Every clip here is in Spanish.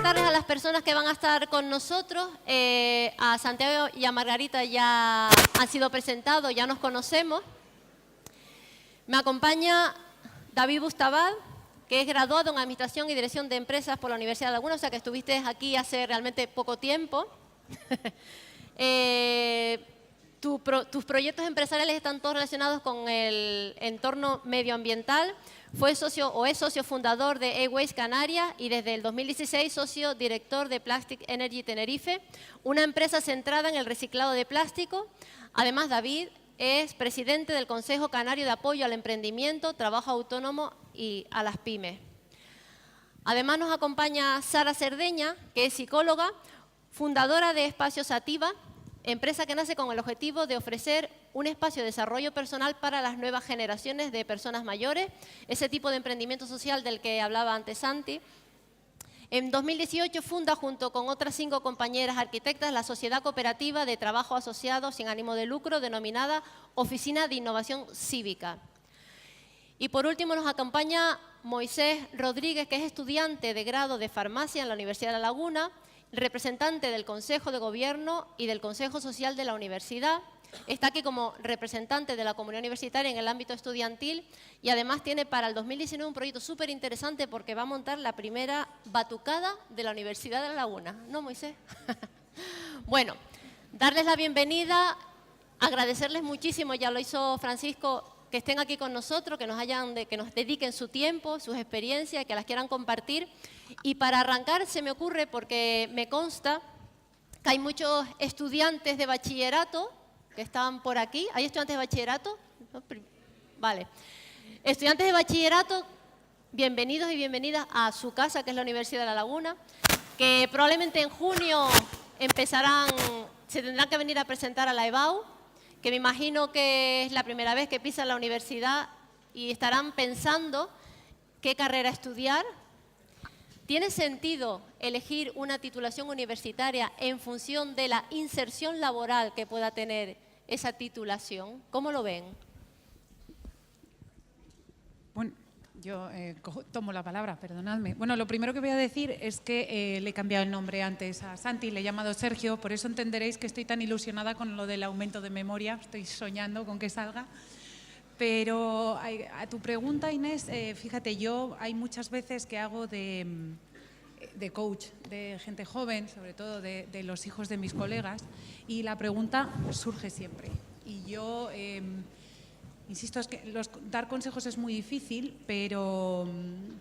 presentarles a las personas que van a estar con nosotros. A Santiago y a Margarita ya han sido presentados, ya nos conocemos. Me acompaña David Bustabal, que es graduado en Administración y Dirección de Empresas por la Universidad de Laguna, o sea que estuviste aquí hace realmente poco tiempo. Tus proyectos empresariales están todos relacionados con el entorno medioambiental. Fue socio o es socio fundador de E-Waste Canarias y desde el 2016 socio director de Plastic Energy Tenerife, una empresa centrada en el reciclado de plástico. Además, David es presidente del Consejo Canario de Apoyo al Emprendimiento, Trabajo Autónomo y a las Pymes. Además, nos acompaña Sara Cerdeña, que es psicóloga, fundadora de Espacios Ativa, empresa que nace con el objetivo de ofrecer un espacio de desarrollo personal para las nuevas generaciones de personas mayores, ese tipo de emprendimiento social del que hablaba antes Santi. En 2018 funda junto con otras 5 compañeras arquitectas la Sociedad Cooperativa de Trabajo Asociado sin ánimo de lucro denominada Oficina de Innovación Cívica. Y por último nos acompaña Moisés Rodríguez, que es estudiante de grado de farmacia en la Universidad de La Laguna, representante del Consejo de Gobierno y del Consejo Social de la Universidad. Está aquí como representante de la comunidad universitaria en el ámbito estudiantil y además tiene para el 2019 un proyecto súper interesante porque va a montar la primera batucada de la Universidad de La Laguna. ¿No, Moisés? Bueno, darles la bienvenida, agradecerles muchísimo, ya lo hizo Francisco, que estén aquí con nosotros, que nos dediquen su tiempo, sus experiencias, que las quieran compartir. Y para arrancar se me ocurre, porque me consta que hay muchos estudiantes de bachillerato que están por aquí. ¿Hay estudiantes de bachillerato? Vale. Estudiantes de bachillerato, bienvenidos y bienvenidas a su casa, que es la Universidad de La Laguna, que probablemente en junio se tendrán que venir a presentar a la EBAU, que me imagino que es la primera vez que pisan la universidad y estarán pensando qué carrera estudiar. ¿Tiene sentido elegir una titulación universitaria en función de la inserción laboral que pueda tener esa titulación? ¿Cómo lo ven? Bueno, yo tomo la palabra, perdonadme. Bueno, lo primero que voy a decir es que le he cambiado el nombre antes a Santi, le he llamado Sergio, por eso entenderéis que estoy tan ilusionada con lo del aumento de memoria, estoy soñando con que salga. Pero a tu pregunta, Inés, fíjate, yo hay muchas veces que hago de coach, de gente joven, sobre todo de los hijos de mis colegas, y la pregunta surge siempre. Y yo, insisto, es que dar consejos es muy difícil, pero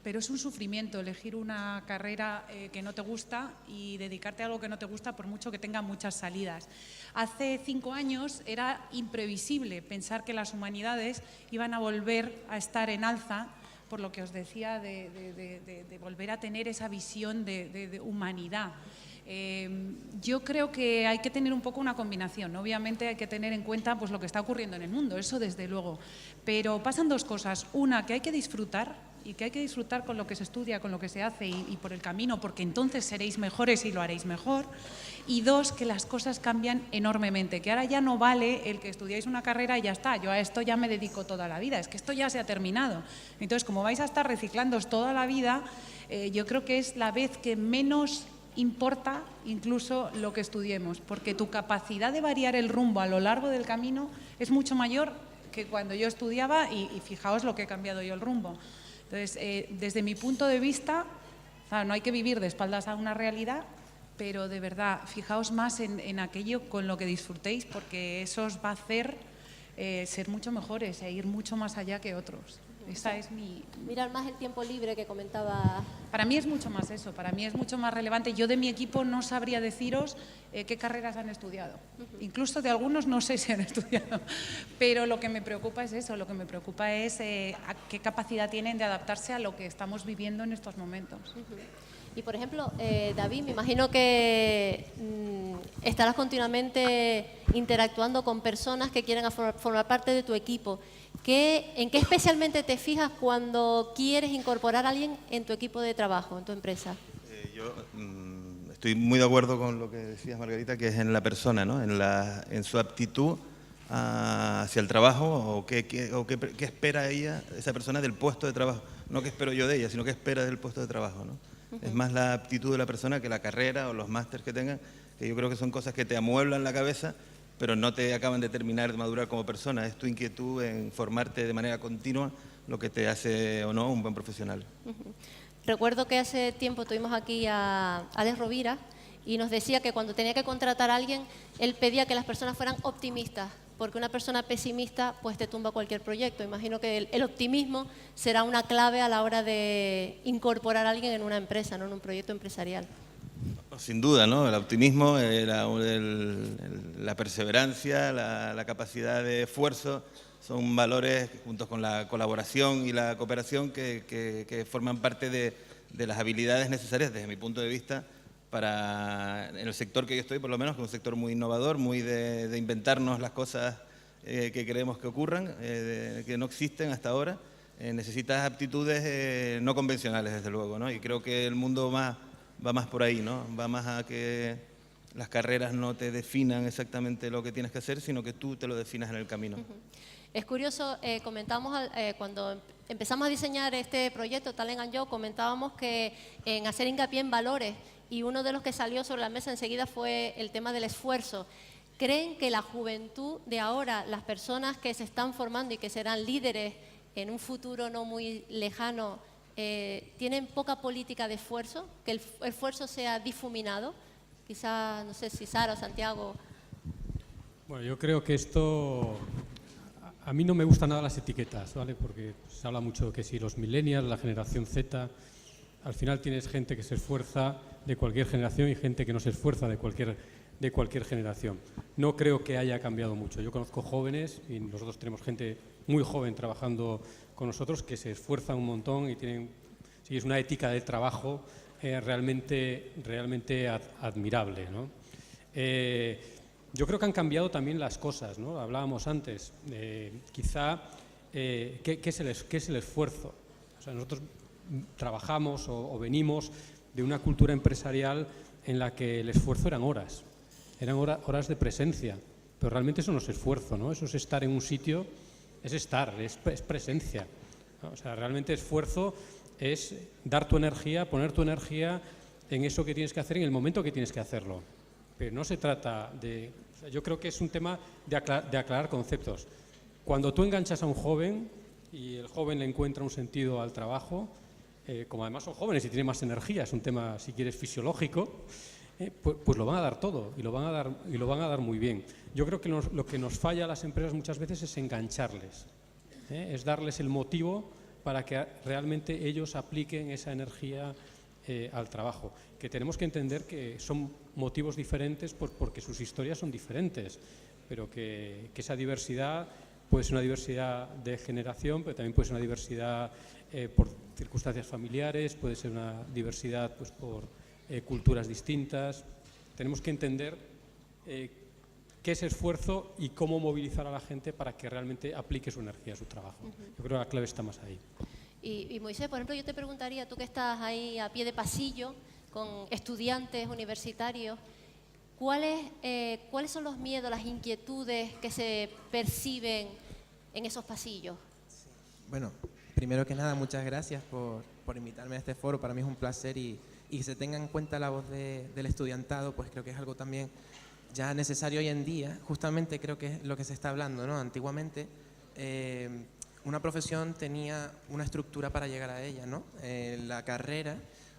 es un sufrimiento elegir una carrera que no te gusta y dedicarte a algo que no te gusta por mucho que tenga muchas salidas. Hace 5 años era imprevisible pensar que las humanidades iban a volver a estar en alza, por lo que os decía de volver a tener esa visión de humanidad. Yo creo que hay que tener un poco una combinación, ¿no? Obviamente hay que tener en cuenta pues, lo que está ocurriendo en el mundo, eso desde luego. Pero pasan 2 cosas. Una, que hay que disfrutar, y que hay que disfrutar con lo que se estudia, con lo que se hace y por el camino, porque entonces seréis mejores y lo haréis mejor. Y 2, que las cosas cambian enormemente, que ahora ya no vale el que estudiáis una carrera y ya está, yo a esto ya me dedico toda la vida, es que esto ya se ha terminado. Entonces, como vais a estar reciclándoos toda la vida, yo creo que es la vez que menos importa incluso lo que estudiemos, porque tu capacidad de variar el rumbo a lo largo del camino es mucho mayor que cuando yo estudiaba y fijaos lo que he cambiado yo el rumbo. Entonces, desde mi punto de vista, no hay que vivir de espaldas a una realidad, pero de verdad, fijaos más en aquello con lo que disfrutéis, porque eso os va a hacer ser mucho mejores e ir mucho más allá que otros. Esa es mi... Mirar más el tiempo libre que comentaba. Para mí es mucho más eso, para mí es mucho más relevante. Yo de mi equipo no sabría deciros qué carreras han estudiado. Incluso de algunos no sé si han estudiado. Pero lo que me preocupa es eso, lo que me preocupa es qué capacidad tienen de adaptarse a lo que estamos viviendo en estos momentos. Y por ejemplo, David, me imagino que estarás continuamente interactuando con personas que quieren formar parte de tu equipo. ¿En qué especialmente te fijas cuando quieres incorporar a alguien en tu equipo de trabajo, en tu empresa? Yo estoy muy de acuerdo con lo que decías, Margarita, que es en la persona, ¿no? En su aptitud hacia el trabajo o qué espera esa persona del puesto de trabajo. No qué espero yo de ella, sino qué espera del puesto de trabajo, ¿no? Es más la aptitud de la persona que la carrera o los másteres que tengan, que yo creo que son cosas que te amueblan la cabeza, pero no te acaban de terminar de madurar como persona. Es tu inquietud en formarte de manera continua lo que te hace o no un buen profesional. Recuerdo que hace tiempo tuvimos aquí a Alex Rovira y nos decía que cuando tenía que contratar a alguien, él pedía que las personas fueran optimistas, porque una persona pesimista pues te tumba cualquier proyecto. Imagino que el optimismo será una clave a la hora de incorporar a alguien en una empresa, ¿no? En un proyecto empresarial. Sin duda, ¿no? El optimismo, la perseverancia, la capacidad de esfuerzo son valores juntos con la colaboración y la cooperación que forman parte de las habilidades necesarias desde mi punto de vista para, en el sector que yo estoy por lo menos, que es un sector muy innovador, muy de inventarnos las cosas que queremos que ocurran, que no existen hasta ahora. Necesitas aptitudes no convencionales, desde luego, ¿no? Y creo que el mundo va más por ahí, ¿no? Va más a que las carreras no te definan exactamente lo que tienes que hacer, sino que tú te lo definas en el camino. Es curioso, comentamos cuando empezamos a diseñar este proyecto, Talent & Job, comentábamos que en hacer hincapié en valores, y uno de los que salió sobre la mesa enseguida fue el tema del esfuerzo. ¿Creen que la juventud de ahora, las personas que se están formando y que serán líderes en un futuro no muy lejano, tienen poca política de esfuerzo? ¿Que el esfuerzo sea difuminado? Quizá, no sé si Sara o Santiago. Bueno, yo creo que esto... A mí no me gustan nada las etiquetas, ¿vale? Porque se habla mucho que si los millennials, la generación Z, al final tienes gente que se esfuerza de cualquier generación y gente que no se esfuerza de cualquier generación. No creo que haya cambiado mucho. Yo conozco jóvenes y nosotros tenemos gente muy joven trabajando con nosotros que se esfuerzan un montón y tienen, sí, es una ética de trabajo realmente admirable, ¿no? Yo creo que han cambiado también las cosas, ¿no? Hablábamos antes, quizá, ¿qué es el esfuerzo? O sea, nosotros trabajamos o venimos de una cultura empresarial en la que el esfuerzo eran horas de presencia, pero realmente eso no es esfuerzo, ¿no? Eso es estar en un sitio, es presencia, ¿no? O sea, realmente esfuerzo es dar tu energía, poner tu energía en eso que tienes que hacer en el momento que tienes que hacerlo. Pero no se trata de... O sea, yo creo que es un tema de aclarar conceptos. Cuando tú enganchas a un joven y el joven le encuentra un sentido al trabajo, como además son jóvenes y tienen más energía, es un tema, si quieres, fisiológico, pues lo van a dar todo y lo van a dar muy bien. Yo creo que lo que nos falla a las empresas muchas veces es engancharles, es darles el motivo para que realmente ellos apliquen esa energía al trabajo. Que tenemos que entender que son motivos diferentes porque sus historias son diferentes, pero que esa diversidad puede ser una diversidad de generación, pero también puede ser una diversidad por circunstancias familiares, puede ser una diversidad pues, por culturas distintas. Tenemos que entender qué es esfuerzo y cómo movilizar a la gente para que realmente aplique su energía a su trabajo. Yo creo que la clave está más ahí. Y Moisés, por ejemplo, yo te preguntaría, tú que estás ahí a pie de pasillo con estudiantes universitarios, ¿cuáles son los miedos, las inquietudes que se perciben en esos pasillos? Bueno, primero que nada, muchas gracias por invitarme a este foro. Para mí es un placer y que se tenga en cuenta la voz del estudiantado, pues creo que es algo también ya necesario hoy en día. Justamente creo que es lo que se está hablando, ¿no? Antiguamente una profesión tenía una estructura para llegar a ella, ¿no? La carrera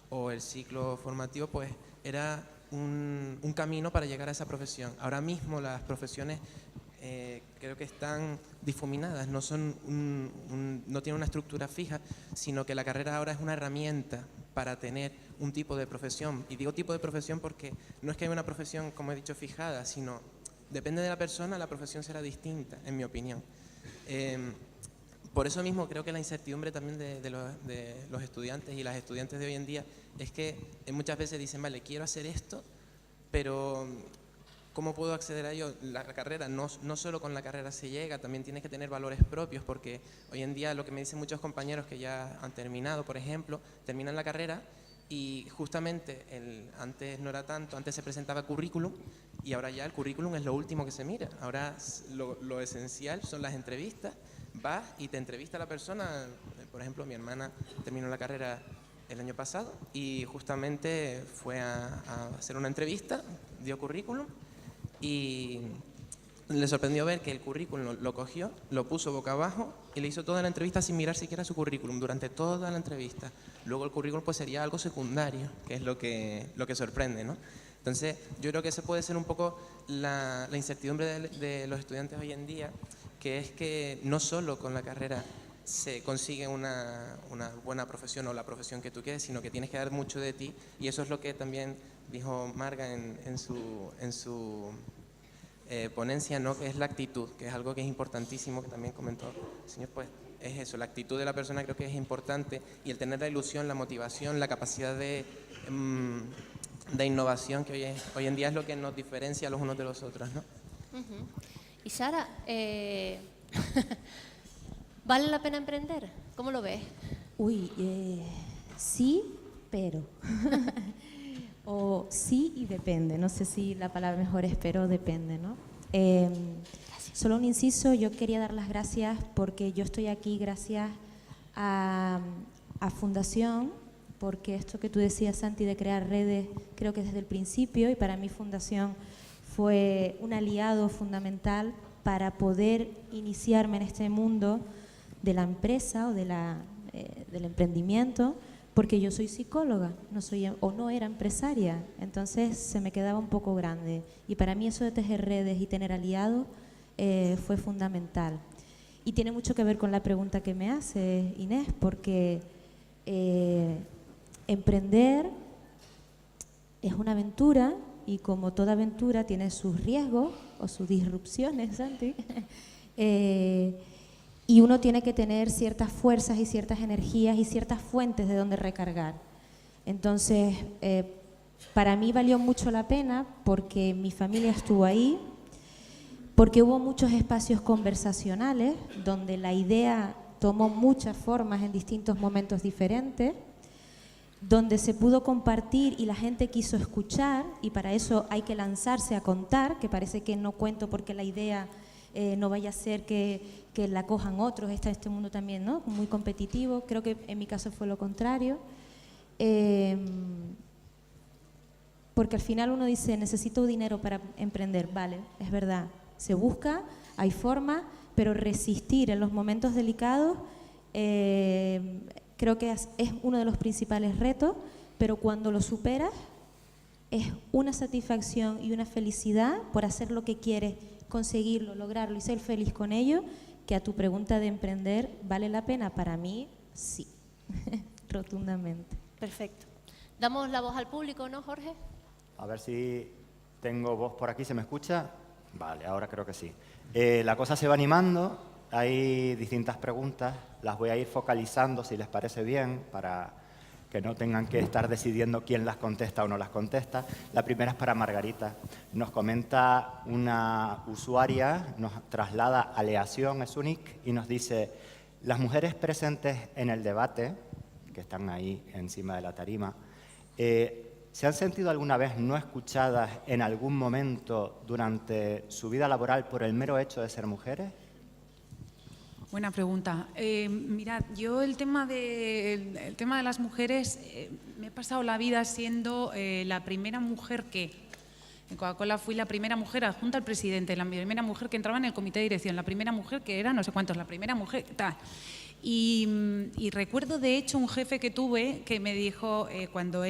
o el ciclo formativo pues era un camino para llegar a esa profesión. Ahora mismo las profesiones creo que están difuminadas, no tienen una estructura fija, sino que la carrera ahora es una herramienta para tener un tipo de profesión. Y digo tipo de profesión porque no es que haya una profesión, como he dicho, fijada, sino depende de la persona, la profesión será distinta, en mi opinión. Por eso mismo creo que la incertidumbre también de los estudiantes y las estudiantes de hoy en día es que muchas veces dicen, vale, quiero hacer esto, pero ¿cómo puedo acceder a ello? La carrera, no solo con la carrera se llega, también tienes que tener valores propios, porque hoy en día lo que me dicen muchos compañeros que ya han terminado, por ejemplo, terminan la carrera y justamente antes no era tanto, antes se presentaba currículum y ahora ya el currículum es lo último que se mira. Ahora lo esencial son las entrevistas. Vas y te entrevista a la persona. Por ejemplo, mi hermana terminó la carrera el año pasado y justamente fue a hacer una entrevista, dio currículum y le sorprendió ver que el currículum lo cogió, lo puso boca abajo y le hizo toda la entrevista sin mirar siquiera su currículum durante toda la entrevista. Luego el currículum pues sería algo secundario, que es lo que sorprende, ¿no? Entonces yo creo que esa puede ser un poco la incertidumbre de los estudiantes hoy en día, que es que no solo con la carrera se consigue una buena profesión o la profesión que tú quieres, sino que tienes que dar mucho de ti, y eso es lo que también dijo Marga en su ponencia, ¿no? Que es la actitud, que es algo que es importantísimo, que también comentó el señor, pues es eso, la actitud de la persona creo que es importante, y el tener la ilusión, la motivación, la capacidad de innovación, que hoy en día es lo que nos diferencia los unos de los otros, ¿no? Y Sara, ¿vale la pena emprender? ¿Cómo lo ves? Uy, sí, pero. O sí y depende. No sé si la palabra mejor es pero, depende, ¿no? Solo un inciso, yo quería dar las gracias porque yo estoy aquí gracias a Fundación, porque esto que tú decías, Santi, de crear redes, creo que desde el principio, y para mí Fundación fue un aliado fundamental para poder iniciarme en este mundo de la empresa o del emprendimiento, porque yo soy psicóloga, no era empresaria, entonces se me quedaba un poco grande. Y para mí eso de tejer redes y tener aliados fue fundamental. Y tiene mucho que ver con la pregunta que me hace Inés, porque emprender es una aventura y como toda aventura tiene sus riesgos o sus disrupciones, Santi. Y uno tiene que tener ciertas fuerzas y ciertas energías y ciertas fuentes de donde recargar. Entonces, para mí valió mucho la pena porque mi familia estuvo ahí, porque hubo muchos espacios conversacionales donde la idea tomó muchas formas en distintos momentos diferentes, donde se pudo compartir y la gente quiso escuchar, y para eso hay que lanzarse a contar, que parece que no cuento porque la idea no vaya a ser que la cojan otros. Está este mundo también, ¿no?, muy competitivo. Creo que en mi caso fue lo contrario, porque al final uno dice, necesito dinero para emprender. Vale, es verdad, se busca, hay forma, pero resistir en los momentos delicados creo que es uno de los principales retos, pero cuando lo superas es una satisfacción y una felicidad por hacer lo que quieres, conseguirlo, lograrlo y ser feliz con ello, que a tu pregunta de emprender, ¿vale la pena? Para mí, sí, rotundamente. Perfecto. Damos la voz al público, ¿no, Jorge? A ver si tengo voz por aquí, ¿se me escucha? Vale, ahora creo que sí. La cosa se va animando, hay distintas preguntas, las voy a ir focalizando si les parece bien, para que no tengan que estar decidiendo quién las contesta o no las contesta. La primera es para Margarita. Nos comenta una usuaria, nos traslada aleación, es unique, y nos dice, las mujeres presentes en el debate, que están ahí encima de la tarima, ¿se han sentido alguna vez no escuchadas en algún momento durante su vida laboral por el mero hecho de ser mujeres? Buena pregunta. Mirad, yo el tema de las mujeres, me he pasado la vida siendo la primera mujer que... En Coca-Cola fui la primera mujer adjunta al presidente, la primera mujer que entraba en el comité de dirección, la primera mujer que era no sé cuántos, la primera mujer tal. Y recuerdo, de hecho, un jefe que tuve que me dijo, cuando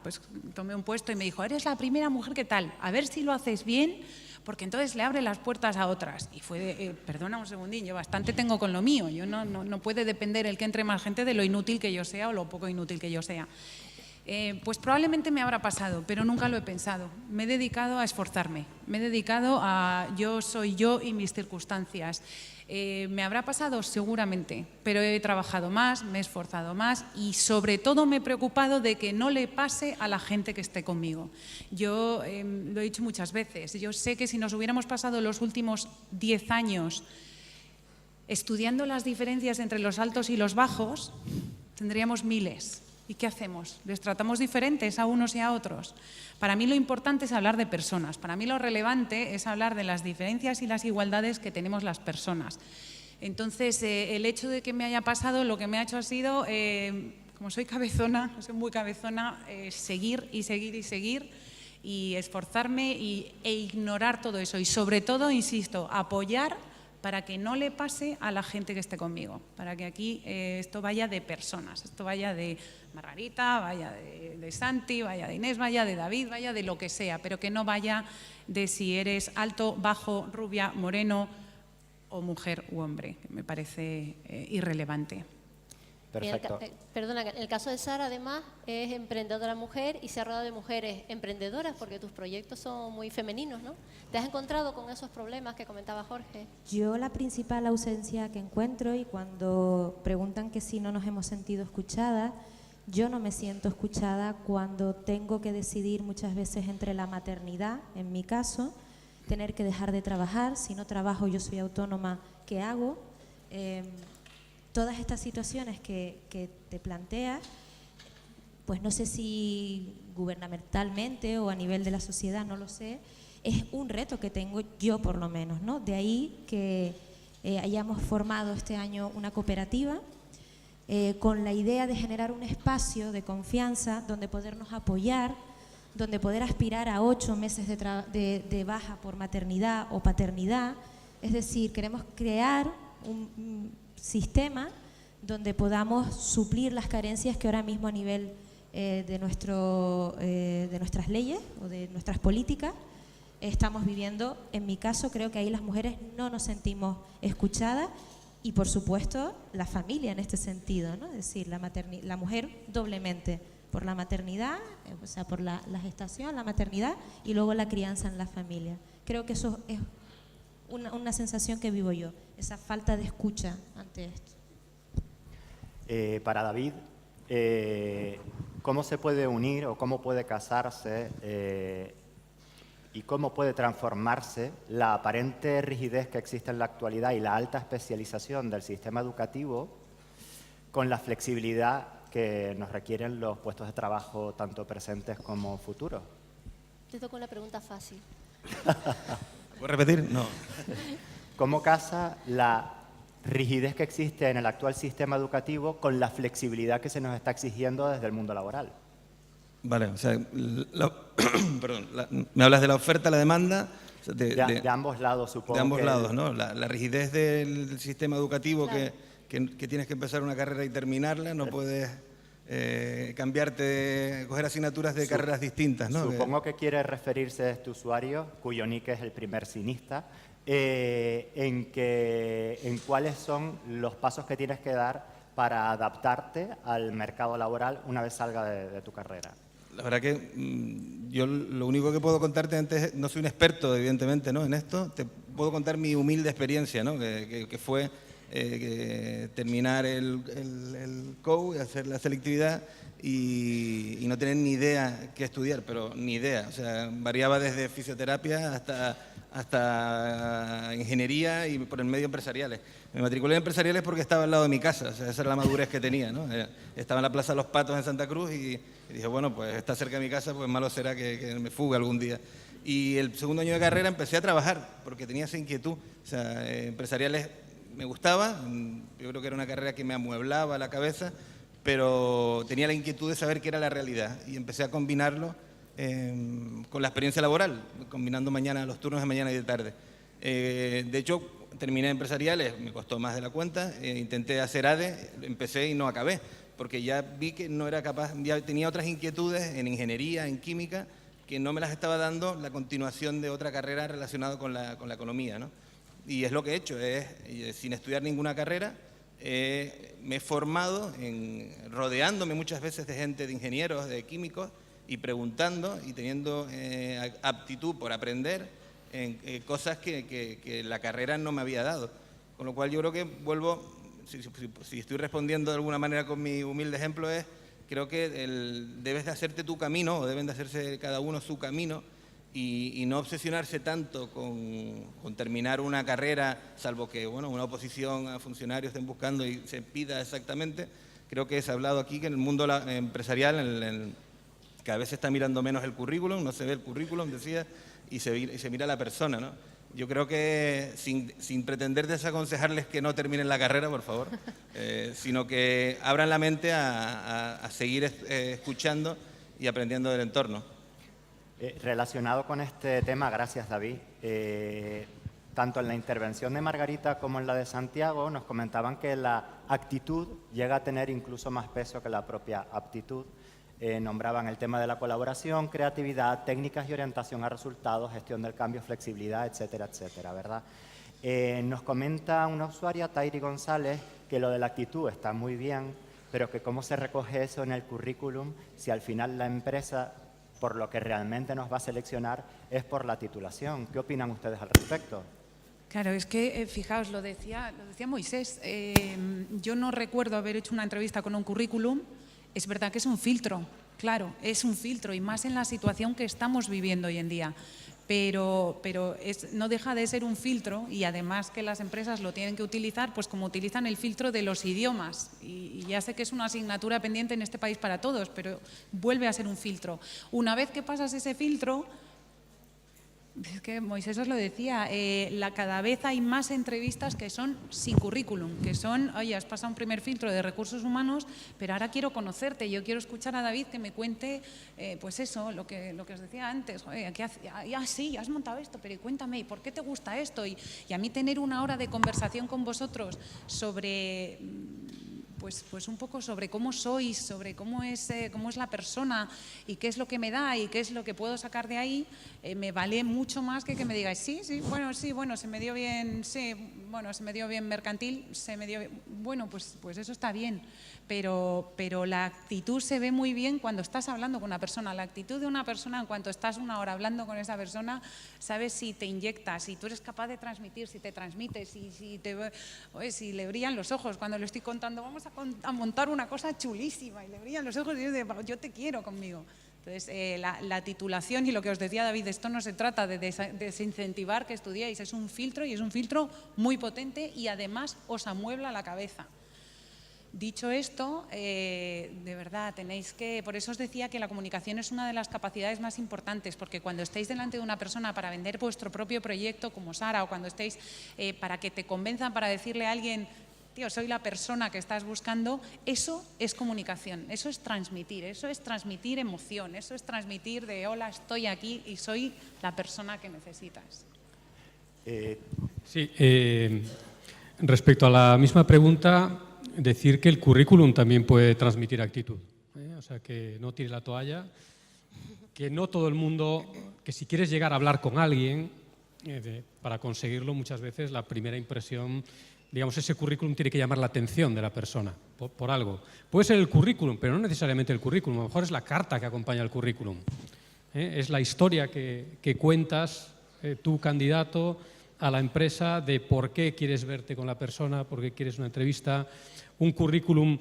pues tomé un puesto y me dijo, eres la primera mujer que tal, a ver si lo haces bien, porque entonces le abre las puertas a otras. Y fue, perdona un segundín, yo bastante tengo con lo mío, yo no puede depender el que entre más gente de lo inútil que yo sea o lo poco inútil que yo sea. Pues probablemente me habrá pasado, pero nunca lo he pensado. Me he dedicado a esforzarme, me he dedicado a yo soy yo y mis circunstancias. ¿Me habrá pasado? Seguramente, pero he trabajado más, me he esforzado más y sobre todo me he preocupado de que no le pase a la gente que esté conmigo. Yo lo he dicho muchas veces, yo sé que si nos hubiéramos pasado los últimos 10 años estudiando las diferencias entre los altos y los bajos, tendríamos miles. ¿Y qué hacemos? ¿Les tratamos diferentes a unos y a otros? Para mí lo importante es hablar de personas. Para mí lo relevante es hablar de las diferencias y las igualdades que tenemos las personas. Entonces, el hecho de que me haya pasado, lo que me ha hecho ha sido como soy cabezona, soy muy cabezona, seguir y seguir y seguir y esforzarme e ignorar todo eso. Y sobre todo, insisto, apoyar para que no le pase a la gente que esté conmigo, para que aquí esto vaya de personas, esto vaya de Margarita, vaya de Santi, vaya de Inés, vaya de David, vaya de lo que sea, pero que no vaya de si eres alto, bajo, rubia, moreno o mujer u hombre, que me parece irrelevante. Perfecto. Perdona, en el caso de Sara, además, es emprendedora mujer y se ha rodeado de mujeres emprendedoras porque tus proyectos son muy femeninos, ¿no? ¿Te has encontrado con esos problemas que comentaba Jorge? Yo la principal ausencia que encuentro, y cuando preguntan que si no nos hemos sentido escuchadas, yo no me siento escuchada cuando tengo que decidir muchas veces entre la maternidad, en mi caso, tener que dejar de trabajar, si no trabajo yo soy autónoma, ¿qué hago? Todas estas situaciones que te planteas, pues no sé si gubernamentalmente o a nivel de la sociedad, no lo sé, es un reto que tengo yo por lo menos, ¿no? De ahí que hayamos formado este año una cooperativa con la idea de generar un espacio de confianza donde podernos apoyar, donde poder aspirar a 8 meses de baja por maternidad o paternidad. Es decir, queremos crear un sistema donde podamos suplir las carencias que ahora mismo a nivel de nuestras leyes o de nuestras políticas estamos viviendo. En mi caso, creo que ahí las mujeres no nos sentimos escuchadas y, por supuesto, la familia en este sentido, ¿no? Es decir, la mujer doblemente, por la maternidad, o sea, por la gestación, la maternidad y luego la crianza en la familia. Creo que eso es una sensación que vivo yo, esa falta de escucha ante esto. Para David, ¿cómo se puede unir o cómo puede casarse y cómo puede transformarse la aparente rigidez que existe en la actualidad y la alta especialización del sistema educativo con la flexibilidad que nos requieren los puestos de trabajo tanto presentes como futuros? Te toco una pregunta fácil. ¿Puedo repetir? No. ¿Cómo casa la rigidez que existe en el actual sistema educativo con la flexibilidad que se nos está exigiendo desde el mundo laboral? Vale, o sea, perdón, me hablas de la oferta, la demanda. O sea, de ambos lados, supongo. De ambos lados, ¿no? La rigidez del sistema educativo, claro, que tienes que empezar una carrera y terminarla, no puedes cambiarte, coger asignaturas de carreras distintas, ¿no? Supongo que quiere referirse a este usuario, cuyo nick es el primer cinista, en cuáles son los pasos que tienes que dar para adaptarte al mercado laboral una vez salga de tu carrera. La verdad que yo lo único que puedo contarte antes, no soy un experto evidentemente, ¿no?, en esto, te puedo contar mi humilde experiencia, ¿no?, que fue terminar el COU y hacer la selectividad y no tener ni idea qué estudiar, pero ni idea, o sea, variaba desde fisioterapia hasta ingeniería y por el medio empresariales. Me matriculé en empresariales porque estaba al lado de mi casa, o sea, esa era la madurez que tenía, ¿no? Estaba en la Plaza de los Patos en Santa Cruz y dije, bueno, pues está cerca de mi casa, pues malo será que me fugue algún día. Y el segundo año de carrera empecé a trabajar porque tenía esa inquietud, o sea, empresariales me gustaba, yo creo que era una carrera que me amueblaba la cabeza, pero tenía la inquietud de saber qué era la realidad y empecé a combinarlo con la experiencia laboral, combinando los turnos de mañana y de tarde. De hecho, terminé empresariales, me costó más de la cuenta, intenté hacer ADE, empecé y no acabé, porque ya vi que no era capaz, ya tenía otras inquietudes en ingeniería, en química, que no me las estaba dando la continuación de otra carrera relacionada con la economía, ¿no? Y es lo que he hecho, sin estudiar ninguna carrera, me he formado rodeándome muchas veces de gente, de ingenieros, de químicos, y preguntando y teniendo aptitud por aprender en cosas que la carrera no me había dado. Con lo cual yo creo que vuelvo, si estoy respondiendo de alguna manera con mi humilde ejemplo, creo que debes de hacerte tu camino, o deben de hacerse cada uno su camino, y no obsesionarse tanto con terminar una carrera, salvo que bueno, una oposición a funcionarios estén buscando y se pida exactamente. Creo que se ha hablado aquí que en el mundo empresarial cada vez se está mirando menos el currículum, no se ve el currículum, decía, y se mira la persona, ¿no? Yo creo que sin pretender desaconsejarles que no terminen la carrera, por favor, sino que abran la mente a seguir escuchando y aprendiendo del entorno. Relacionado con este tema, gracias David, tanto en la intervención de Margarita como en la de Santiago nos comentaban que la actitud llega a tener incluso más peso que la propia aptitud. Nombraban el tema de la colaboración, creatividad, técnicas y orientación a resultados, gestión del cambio, flexibilidad, etcétera, etcétera, ¿verdad? Nos comenta una usuaria, Tairi González, que lo de la actitud está muy bien, pero que cómo se recoge eso en el currículum si al final la empresa, por lo que realmente nos va a seleccionar, es por la titulación. ¿Qué opinan ustedes al respecto? Claro, es que, fijaos, lo decía Moisés, yo no recuerdo haber hecho una entrevista con un currículum. Es verdad que es un filtro, claro, es un filtro, y más en la situación que estamos viviendo hoy en día. Pero no deja de ser un filtro, y además que las empresas lo tienen que utilizar, pues como utilizan el filtro de los idiomas. Y ya sé que es una asignatura pendiente en este país para todos, pero vuelve a ser un filtro. Una vez que pasas ese filtro, es que Moisés os lo decía, cada vez hay más entrevistas que son sin currículum, que son, oye, has pasado un primer filtro de recursos humanos, pero ahora quiero conocerte, yo quiero escuchar a David que me cuente, pues eso, lo que os decía antes, oye, sí, has montado esto, pero cuéntame, ¿por qué te gusta esto? Y a mí tener una hora de conversación con vosotros sobre... Pues un poco sobre cómo sois, sobre cómo es la persona y qué es lo que me da y qué es lo que puedo sacar de ahí, me vale mucho más que me digáis, sí, bueno, se me dio bien, sí, bueno, se me dio bien mercantil, se me dio bien, bueno, pues eso está bien, pero la actitud se ve muy bien cuando estás hablando con una persona. La actitud de una persona, en cuanto estás una hora hablando con esa persona, sabes si te inyectas, si tú eres capaz de transmitir, si te transmites, si le brillan los ojos cuando le estoy contando, vamos a montar una cosa chulísima, y le brillan los ojos y yo te quiero conmigo. Entonces, la titulación, y lo que os decía David, esto no se trata de desincentivar que estudiéis, es un filtro, y es un filtro muy potente, y además os amuebla la cabeza. Dicho esto, de verdad, por eso os decía que la comunicación es una de las capacidades más importantes, porque cuando estéis delante de una persona para vender vuestro propio proyecto, como Sara, o cuando estéis para que te convenzan, para decirle a alguien, tío, soy la persona que estás buscando, eso es comunicación, eso es transmitir emoción, eso es transmitir de hola, estoy aquí y soy la persona que necesitas. Sí, respecto a la misma pregunta, decir que el currículum también puede transmitir actitud, o sea, que no tire la toalla, que no todo el mundo, que si quieres llegar a hablar con alguien, para conseguirlo muchas veces la primera impresión, digamos, ese currículum tiene que llamar la atención de la persona por algo. Puede ser el currículum, pero no necesariamente el currículum, a lo mejor es la carta que acompaña el currículum, es la historia que cuentas tu candidato a la empresa de por qué quieres verte con la persona, por qué quieres una entrevista, un currículum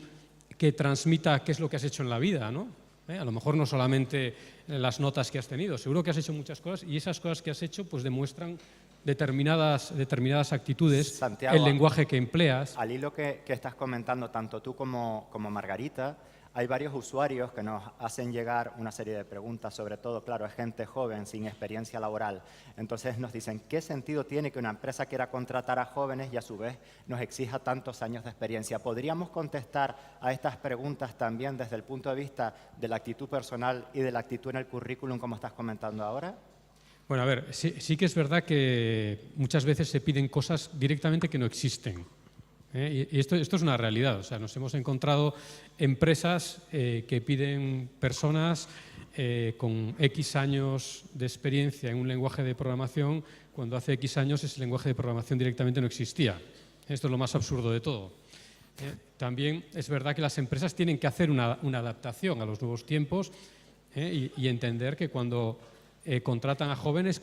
que transmita qué es lo que has hecho en la vida, ¿no? A lo mejor no solamente las notas que has tenido, seguro que has hecho muchas cosas, y esas cosas que has hecho pues demuestran determinadas actitudes, Santiago, el lenguaje que empleas. Al hilo que estás comentando, tanto tú como Margarita, hay varios usuarios que nos hacen llegar una serie de preguntas, sobre todo, claro, es gente joven, sin experiencia laboral. Entonces nos dicen, ¿qué sentido tiene que una empresa quiera contratar a jóvenes y a su vez nos exija tantos años de experiencia? ¿Podríamos contestar a estas preguntas también desde el punto de vista de la actitud personal y de la actitud en el currículum, como estás comentando ahora? Bueno, a ver, sí que es verdad que muchas veces se piden cosas directamente que no existen. Y esto es una realidad, o sea, nos hemos encontrado empresas que piden personas con X años de experiencia en un lenguaje de programación, cuando hace X años ese lenguaje de programación directamente no existía. Esto es lo más absurdo de todo. También es verdad que las empresas tienen que hacer una adaptación a los nuevos tiempos y entender que cuando contratan a jóvenes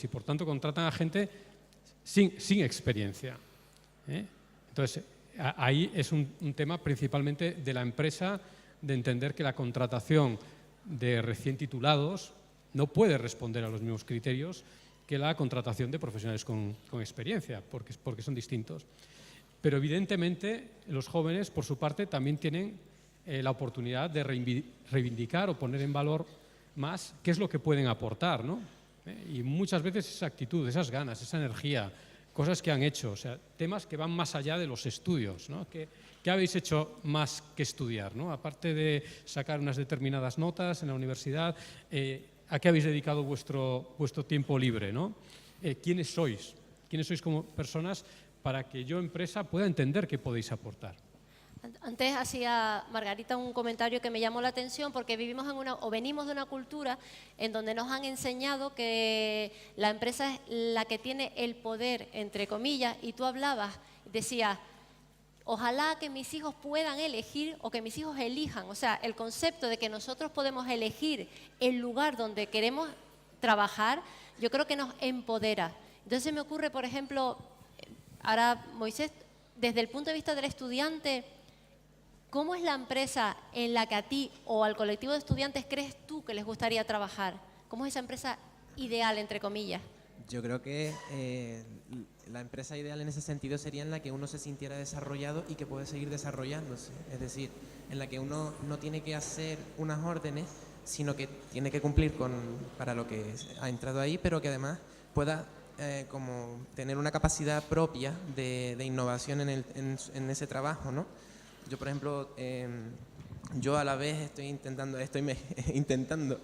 y por tanto contratan a gente sin experiencia. Entonces, ahí es un tema principalmente de la empresa, de entender que la contratación de recién titulados no puede responder a los mismos criterios que la contratación de profesionales con experiencia, porque son distintos. Pero evidentemente los jóvenes, por su parte, también tienen la oportunidad de reivindicar o poner en valor más qué es lo que pueden aportar, ¿no? Y muchas veces esa actitud, esas ganas, esa energía, cosas que han hecho, o sea, temas que van más allá de los estudios, ¿no? ¿Qué habéis hecho más que estudiar, ¿no? Aparte de sacar unas determinadas notas en la universidad, ¿a qué habéis dedicado vuestro tiempo libre, ¿no? ¿Quiénes sois? ¿Quiénes sois como personas para que yo, empresa, pueda entender qué podéis aportar? Antes hacía Margarita un comentario que me llamó la atención porque venimos de una cultura en donde nos han enseñado que la empresa es la que tiene el poder, entre comillas, y tú hablabas, decías, ojalá que mis hijos puedan elegir o que mis hijos elijan. O sea, el concepto de que nosotros podemos elegir el lugar donde queremos trabajar, yo creo que nos empodera. Entonces me ocurre, por ejemplo, ahora Moisés, desde el punto de vista del estudiante, ¿cómo es la empresa en la que a ti o al colectivo de estudiantes crees tú que les gustaría trabajar? ¿Cómo es esa empresa ideal, entre comillas? Yo creo que la empresa ideal en ese sentido sería en la que uno se sintiera desarrollado y que puede seguir desarrollándose. Es decir, en la que uno no tiene que hacer unas órdenes, sino que tiene que cumplir para lo que ha entrado ahí, pero que además pueda como tener una capacidad propia de innovación en ese trabajo, ¿no? Yo, por ejemplo, yo a la vez estoy intentando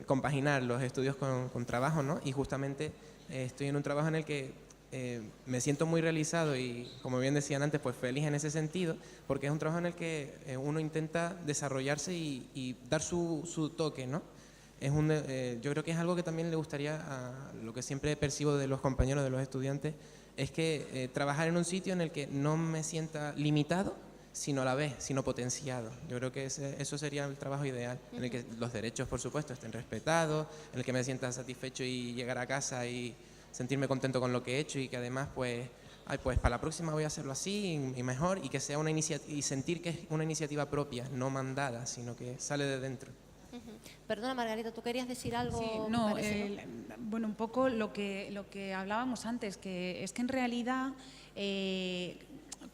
compaginar los estudios con trabajo, ¿no? Y justamente estoy en un trabajo en el que me siento muy realizado y, como bien decían antes, pues feliz en ese sentido, porque es un trabajo en el que uno intenta desarrollarse y dar su toque, ¿no? Yo creo que es algo que también le gustaría, a lo que siempre percibo de los compañeros, de los estudiantes, es que trabajar en un sitio en el que no me sienta limitado, sino a la vez, sino potenciado. Yo creo que eso sería el trabajo ideal, en el que los derechos, por supuesto, estén respetados, en el que me sienta satisfecho y llegar a casa y sentirme contento con lo que he hecho y que además, pues para la próxima voy a hacerlo así y mejor, y que sea una iniciativa, y sentir que es una iniciativa propia, no mandada, sino que sale de dentro. Perdona, Margarita, ¿tú querías decir algo? Sí, no, bueno, un poco lo que hablábamos antes, que es que en realidad,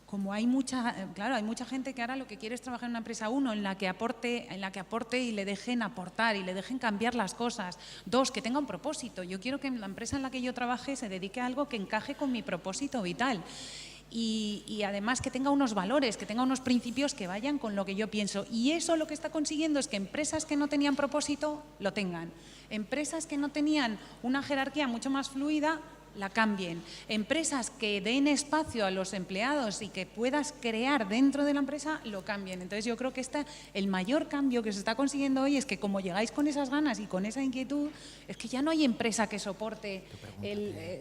como hay mucha gente que ahora lo que quiere es trabajar en una empresa, uno, en la que aporte y le dejen aportar y le dejen cambiar las cosas. Dos, que tenga un propósito. Yo quiero que la empresa en la que yo trabaje se dedique a algo que encaje con mi propósito vital. Y además que tenga unos valores, que tenga unos principios que vayan con lo que yo pienso. Y eso lo que está consiguiendo es que empresas que no tenían propósito lo tengan. Empresas que no tenían una jerarquía mucho más fluida la cambien. Empresas que den espacio a los empleados y que puedas crear dentro de la empresa, lo cambien. Entonces yo creo que el mayor cambio que se está consiguiendo hoy es que como llegáis con esas ganas y con esa inquietud, es que ya no hay empresa que soporte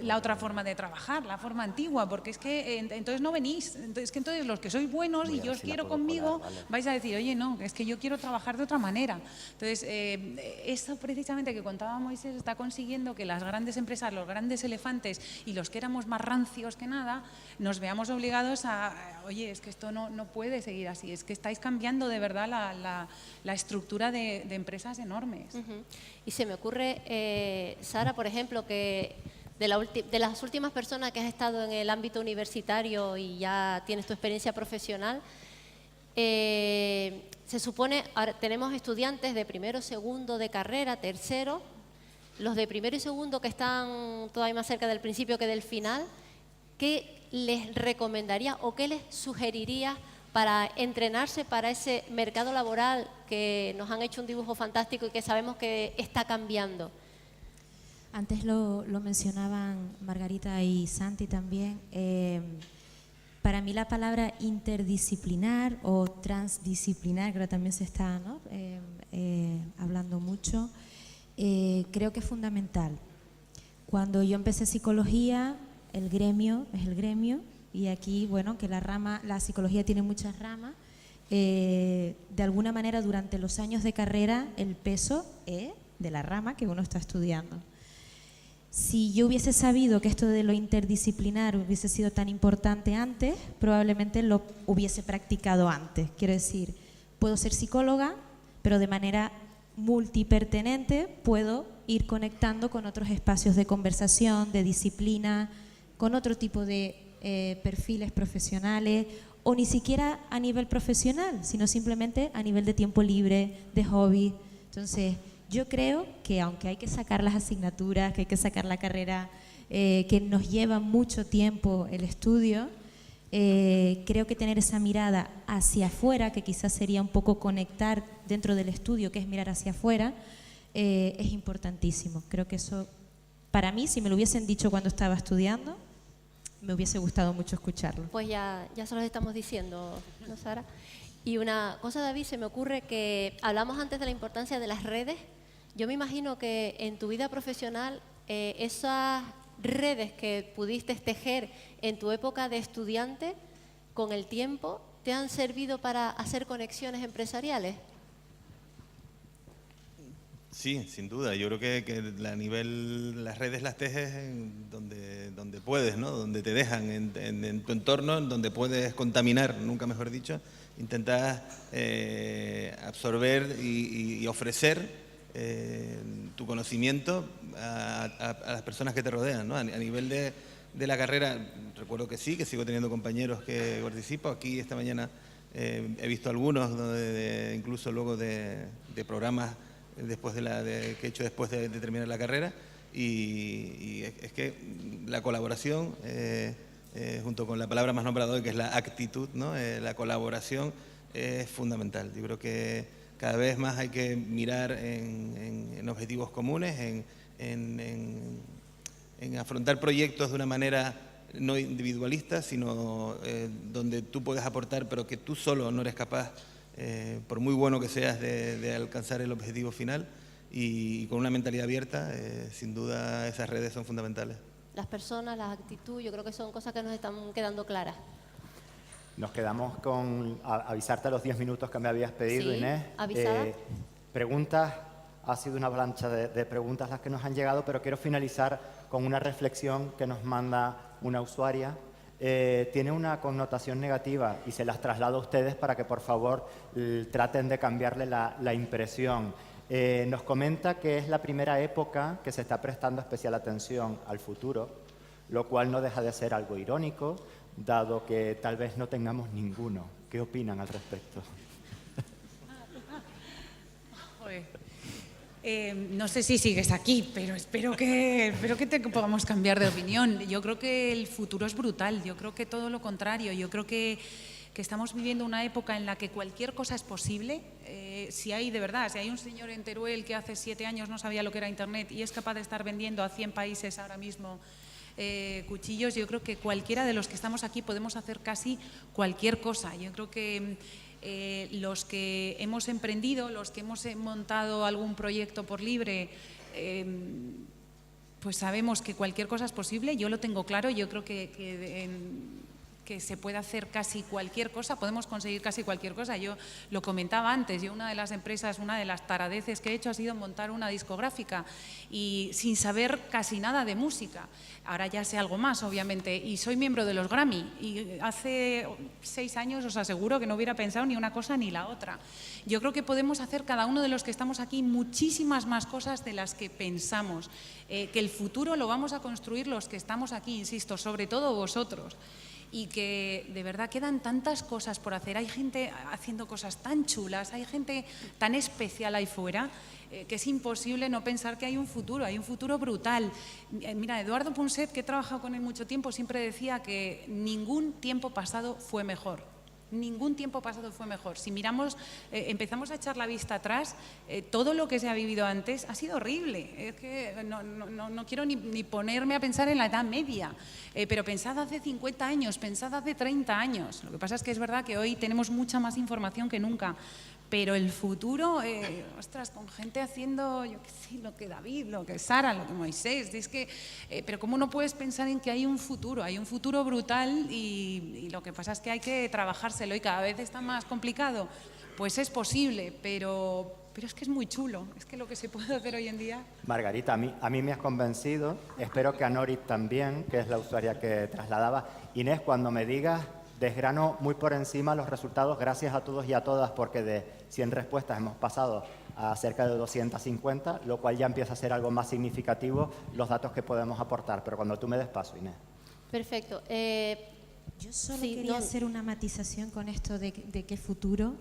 la otra forma de trabajar, la forma antigua, porque es que entonces no venís. Entonces los que sois buenos y yo os quiero conmigo, vais a decir, oye, no, es que yo quiero trabajar de otra manera. Entonces, eso precisamente que contaba Moisés está consiguiendo que las grandes empresas, los grandes elefantes y los que éramos más rancios que nada, nos veamos obligados oye, es que esto no puede seguir así, es que estáis cambiando de verdad la estructura de empresas enormes. Y se me ocurre, Sara, por ejemplo, que de las últimas personas que has estado en el ámbito universitario y ya tienes tu experiencia profesional, se supone, ahora tenemos estudiantes de primero, segundo de carrera, tercero. Los de primero y segundo que están todavía más cerca del principio que del final, ¿qué les recomendaría o qué les sugeriría para entrenarse para ese mercado laboral que nos han hecho un dibujo fantástico y que sabemos que está cambiando? Antes lo mencionaban Margarita y Santi también. Para mí la palabra interdisciplinar o transdisciplinar, creo que también se está, ¿no? Hablando mucho, creo que es fundamental. Cuando yo empecé psicología, el gremio es el gremio, y aquí, bueno, que la psicología tiene muchas ramas, de alguna manera durante los años de carrera el peso es de la rama que uno está estudiando. Si yo hubiese sabido que esto de lo interdisciplinar hubiese sido tan importante antes, probablemente lo hubiese practicado antes. Quiero decir, puedo ser psicóloga, pero de manera multipertinente puedo ir conectando con otros espacios de conversación, de disciplina, con otro tipo de perfiles profesionales, o ni siquiera a nivel profesional, sino simplemente a nivel de tiempo libre, de hobby. Entonces, Yo creo que aunque hay que sacar las asignaturas, que hay que sacar la carrera, que nos lleva mucho tiempo el estudio, creo que tener esa mirada hacia afuera, que quizás sería un poco conectar dentro del estudio, que es mirar hacia afuera, es importantísimo. Creo que eso, para mí, si me lo hubiesen dicho cuando estaba estudiando, me hubiese gustado mucho escucharlo. Pues ya se los estamos diciendo, ¿no, Sara? Y una cosa, David, se me ocurre que hablamos antes de la importancia de las redes. Yo me imagino que en tu vida profesional esas redes que pudiste tejer en tu época de estudiante, con el tiempo, ¿te han servido para hacer conexiones empresariales? Sí, sin duda. Yo creo que a nivel, las redes las tejes en donde puedes, ¿no? Donde te dejan, en tu entorno, en donde puedes contaminar, nunca mejor dicho. Intentas absorber y ofrecer tu conocimiento a las personas que te rodean, ¿no? A nivel de la carrera, recuerdo que sí, que sigo teniendo compañeros que participo. Aquí esta mañana he visto algunos, incluso luego de programas después que he hecho después de terminar la carrera, y es que la colaboración, junto con la palabra más nombrada hoy, que es la actitud, ¿no? La colaboración es fundamental. Yo creo que cada vez más hay que mirar en objetivos comunes, en afrontar proyectos de una manera no individualista, sino donde tú puedes aportar, pero que tú solo no eres capaz, por muy bueno que seas, de alcanzar el objetivo final, y con una mentalidad abierta, sin duda esas redes son fundamentales. Las personas, las actitudes, yo creo que son cosas que nos están quedando claras. Nos quedamos con avisarte a los 10 minutos que me habías pedido, Sí, Inés. avisada. Preguntas, ha sido una avalancha de preguntas las que nos han llegado, pero quiero finalizar con una reflexión que nos manda una usuaria. Tiene una connotación negativa y se las traslado a ustedes para que por favor traten de cambiarle la impresión. Nos comenta que es la primera época que se está prestando especial atención al futuro, lo cual no deja de ser algo irónico, dado que tal vez no tengamos ninguno. ¿Qué opinan al respecto? No sé si sigues aquí, pero espero que podamos cambiar de opinión. Yo creo que el futuro es brutal, yo creo que todo lo contrario. Yo creo que estamos viviendo una época en la que cualquier cosa es posible. Si hay un señor en Teruel que hace 7 años no sabía lo que era Internet y es capaz de estar vendiendo a 100 países ahora mismo cuchillos, yo creo que cualquiera de los que estamos aquí podemos hacer casi cualquier cosa. Yo creo que los que hemos emprendido, los que hemos montado algún proyecto por libre, pues sabemos que cualquier cosa es posible. Yo lo tengo claro, yo creo que se puede hacer casi cualquier cosa, podemos conseguir casi cualquier cosa. Yo lo comentaba antes, yo una de las empresas, una de las taradeces que he hecho ha sido montar una discográfica y sin saber casi nada de música. Ahora ya sé algo más, obviamente, y soy miembro de los Grammy y hace 6 años os aseguro que no hubiera pensado ni una cosa ni la otra. Yo creo que podemos hacer cada uno de los que estamos aquí muchísimas más cosas de las que pensamos, que el futuro lo vamos a construir los que estamos aquí, insisto, sobre todo vosotros. Y que de verdad quedan tantas cosas por hacer, hay gente haciendo cosas tan chulas, hay gente tan especial ahí fuera, que es imposible no pensar que hay un futuro brutal. Mira, Eduardo Punset, que he trabajado con él mucho tiempo, siempre decía que ningún tiempo pasado fue mejor. Ningún tiempo pasado fue mejor. Si miramos, empezamos a echar la vista atrás, todo lo que se ha vivido antes ha sido horrible. Es que no quiero ni ponerme a pensar en la Edad Media, pero pensad hace 50 años, pensad hace 30 años. Lo que pasa es que es verdad que hoy tenemos mucha más información que nunca, pero el futuro, ostras, con gente haciendo, yo qué sé, lo que David, lo que Sara, lo que Moisés, es que, pero ¿cómo no puedes pensar en que hay un futuro brutal y lo que pasa es que hay que trabajárselo y cada vez está más complicado? Pues es posible, pero es que es muy chulo, es que lo que se puede hacer hoy en día... Margarita, a mí me has convencido, espero que a Norit también, que es la usuaria que trasladaba. Inés, cuando me digas, desgrano muy por encima los resultados, gracias a todos y a todas, porque de 100 respuestas hemos pasado a cerca de 250, lo cual ya empieza a ser algo más significativo los datos que podemos aportar, pero cuando tú me des paso, Inés. Perfecto. Yo solo sí, quería hacer una matización con esto de qué futuro,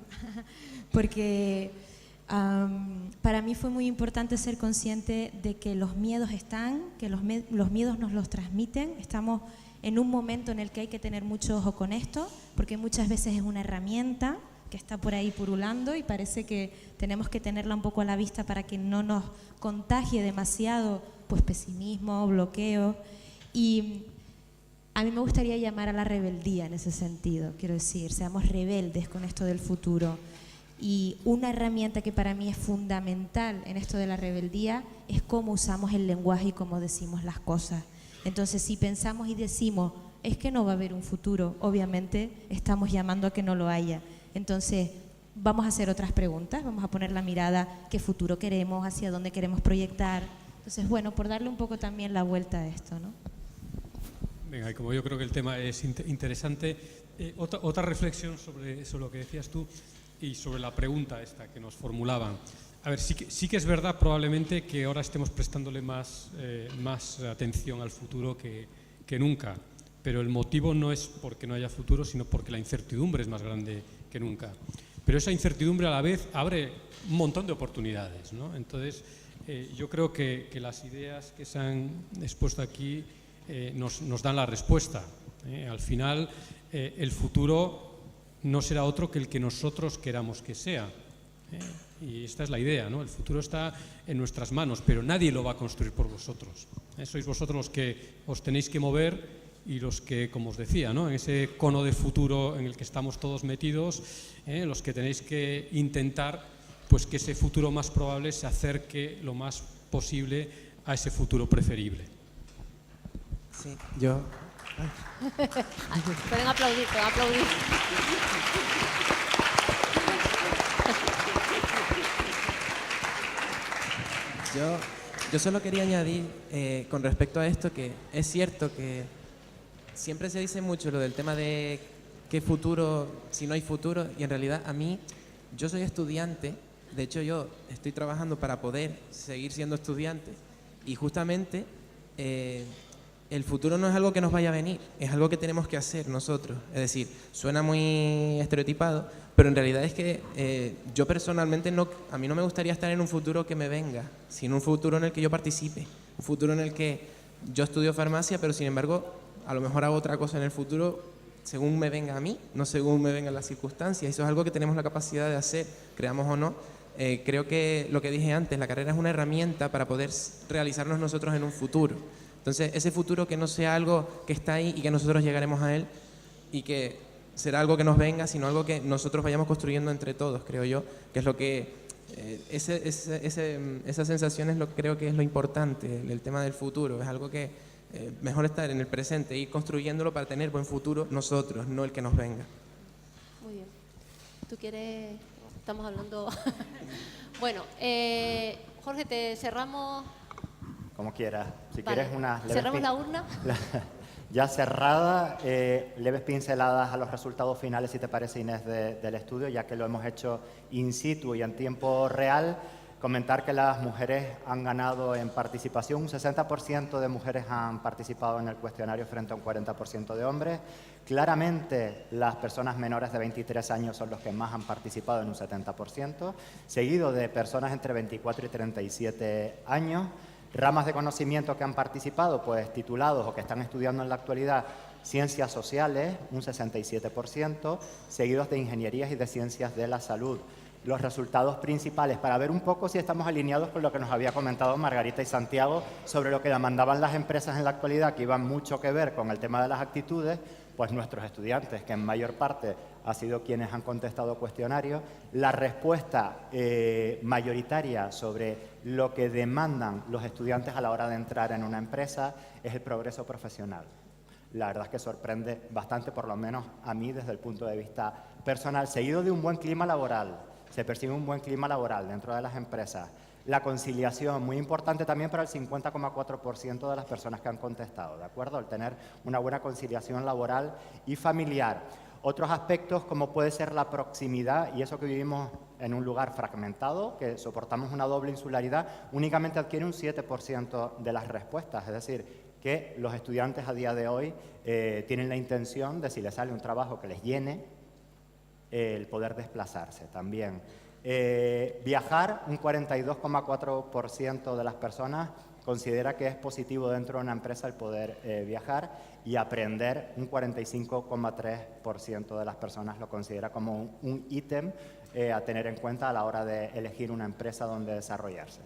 porque Para mí fue muy importante ser consciente de que los miedos están, que los miedos nos los transmiten. Estamos en un momento en el que hay que tener mucho ojo con esto, porque muchas veces es una herramienta que está por ahí purulando y parece que tenemos que tenerla un poco a la vista para que no nos contagie demasiado pues pesimismo, bloqueo. Y a mí me gustaría llamar a la rebeldía en ese sentido, quiero decir, seamos rebeldes con esto del futuro. Y una herramienta que para mí es fundamental en esto de la rebeldía es cómo usamos el lenguaje y cómo decimos las cosas. Entonces, si pensamos y decimos, es que no va a haber un futuro, obviamente estamos llamando a que no lo haya. Entonces, vamos a hacer otras preguntas, vamos a poner la mirada, qué futuro queremos, hacia dónde queremos proyectar. Entonces, bueno, por darle un poco también la vuelta a esto, ¿no? Venga, y como yo creo que el tema es interesante, otra reflexión sobre lo que decías tú y sobre la pregunta esta que nos formulaban. A ver, sí que es verdad probablemente que ahora estemos prestándole más atención al futuro que nunca, pero el motivo no es porque no haya futuro, sino porque la incertidumbre es más grande que nunca. Pero esa incertidumbre a la vez abre un montón de oportunidades, ¿no? Entonces, yo creo que las ideas que se han expuesto aquí nos dan la respuesta. Al final, el futuro no será otro que el que nosotros queramos que sea. Y esta es la idea, ¿no? El futuro está en nuestras manos, pero nadie lo va a construir por vosotros. Sois vosotros los que os tenéis que mover y los que, como os decía, ¿no?, en ese cono de futuro en el que estamos todos metidos, los que tenéis que intentar pues, que ese futuro más probable se acerque lo más posible a ese futuro preferible. Sí, yo... Pueden aplaudir, pueden aplaudir. Yo solo quería añadir con respecto a esto que es cierto que siempre se dice mucho lo del tema de qué futuro, si no hay futuro, y en realidad a mí, yo soy estudiante, de hecho yo estoy trabajando para poder seguir siendo estudiante y justamente el futuro no es algo que nos vaya a venir, es algo que tenemos que hacer nosotros. Es decir, suena muy estereotipado, pero en realidad es que yo personalmente a mí no me gustaría estar en un futuro que me venga, sino un futuro en el que yo participe, un futuro en el que yo estudio farmacia, pero sin embargo a lo mejor hago otra cosa en el futuro según me venga a mí, no según me vengan las circunstancias. Eso es algo que tenemos la capacidad de hacer, creamos o no. Creo que lo que dije antes, la carrera es una herramienta para poder realizarnos nosotros en un futuro. Entonces, ese futuro que no sea algo que está ahí y que nosotros llegaremos a él y que será algo que nos venga, sino algo que nosotros vayamos construyendo entre todos, creo yo, que es lo que... esa sensación es lo que creo que es lo importante, el tema del futuro. Es algo que mejor estar en el presente, ir construyéndolo para tener buen futuro nosotros, no el que nos venga. Muy bien. ¿Tú quieres...? Estamos hablando... Bueno, Jorge, te cerramos... Como quieras. Si Vale. quieres una... ¿Cerramos la urna? Ya cerrada, leves pinceladas a los resultados finales, si te parece, Inés, del estudio, ya que lo hemos hecho in situ y en tiempo real. Comentar que las mujeres han ganado en participación, un 60% de mujeres han participado en el cuestionario frente a un 40% de hombres. Claramente las personas menores de 23 años son los que más han participado en un 70%, seguido de personas entre 24 y 37 años. Ramas de conocimiento que han participado, pues titulados o que están estudiando en la actualidad, ciencias sociales, un 67%, seguidos de ingenierías y de ciencias de la salud. Los resultados principales, para ver un poco si estamos alineados con lo que nos había comentado Margarita y Santiago sobre lo que demandaban las empresas en la actualidad, que iban mucho que ver con el tema de las actitudes, pues nuestros estudiantes, que en mayor parte han sido quienes han contestado cuestionarios, la respuesta mayoritaria sobre lo que demandan los estudiantes a la hora de entrar en una empresa es el progreso profesional. La verdad es que sorprende bastante, por lo menos a mí desde el punto de vista personal, seguido de un buen clima laboral. Se percibe un buen clima laboral dentro de las empresas. La conciliación, muy importante también para el 50,4% de las personas que han contestado, ¿de acuerdo? El tener una buena conciliación laboral y familiar. Otros aspectos como puede ser la proximidad y eso que vivimos en un lugar fragmentado, que soportamos una doble insularidad, únicamente adquiere un 7% de las respuestas. Es decir, que los estudiantes a día de hoy tienen la intención de, si les sale un trabajo que les llene, el poder desplazarse también. Viajar, un 42,4% de las personas considera que es positivo dentro de una empresa el poder viajar, y aprender, un 45,3% de las personas lo considera como un ítem a tener en cuenta a la hora de elegir una empresa donde desarrollarse.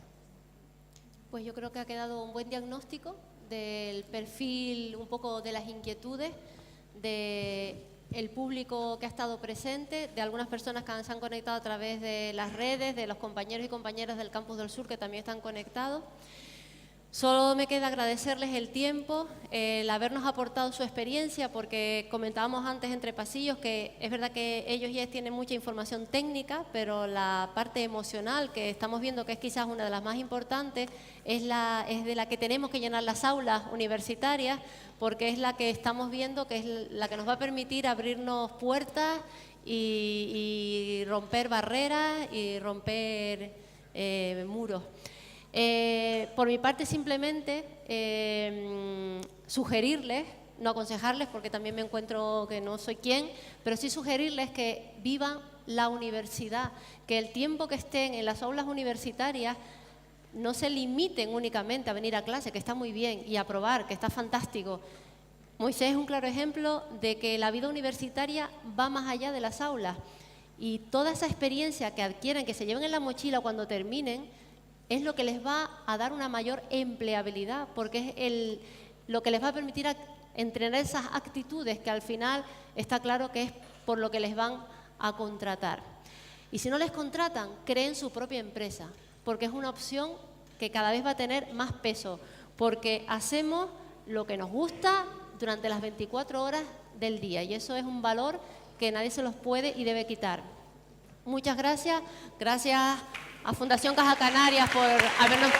Pues yo creo que ha quedado un buen diagnóstico del perfil, un poco de las inquietudes del público que ha estado presente, de algunas personas que se han conectado a través de las redes, de los compañeros y compañeras del Campus del Sur que también están conectados. Solo me queda agradecerles el tiempo, el habernos aportado su experiencia, porque comentábamos antes entre pasillos que es verdad que ellos ya tienen mucha información técnica, pero la parte emocional, que estamos viendo que es quizás una de las más importantes, es de la que tenemos que llenar las aulas universitarias, porque es la que estamos viendo que es la que nos va a permitir abrirnos puertas y romper barreras y romper muros. Por mi parte, simplemente sugerirles, no aconsejarles porque también me encuentro que no soy quien, pero sí sugerirles que vivan la universidad, que el tiempo que estén en las aulas universitarias no se limiten únicamente a venir a clase, que está muy bien, y a probar, que está fantástico. Moisés es un claro ejemplo de que la vida universitaria va más allá de las aulas, y toda esa experiencia que adquieren, que se lleven en la mochila cuando terminen, es lo que les va a dar una mayor empleabilidad, porque es lo que les va a permitir entrenar esas actitudes que al final está claro que es por lo que les van a contratar. Y si no les contratan, creen su propia empresa, porque es una opción que cada vez va a tener más peso, porque hacemos lo que nos gusta durante las 24 horas del día, y eso es un valor que nadie se los puede y debe quitar. Muchas gracias. Gracias a Fundación Caja Canarias por habernos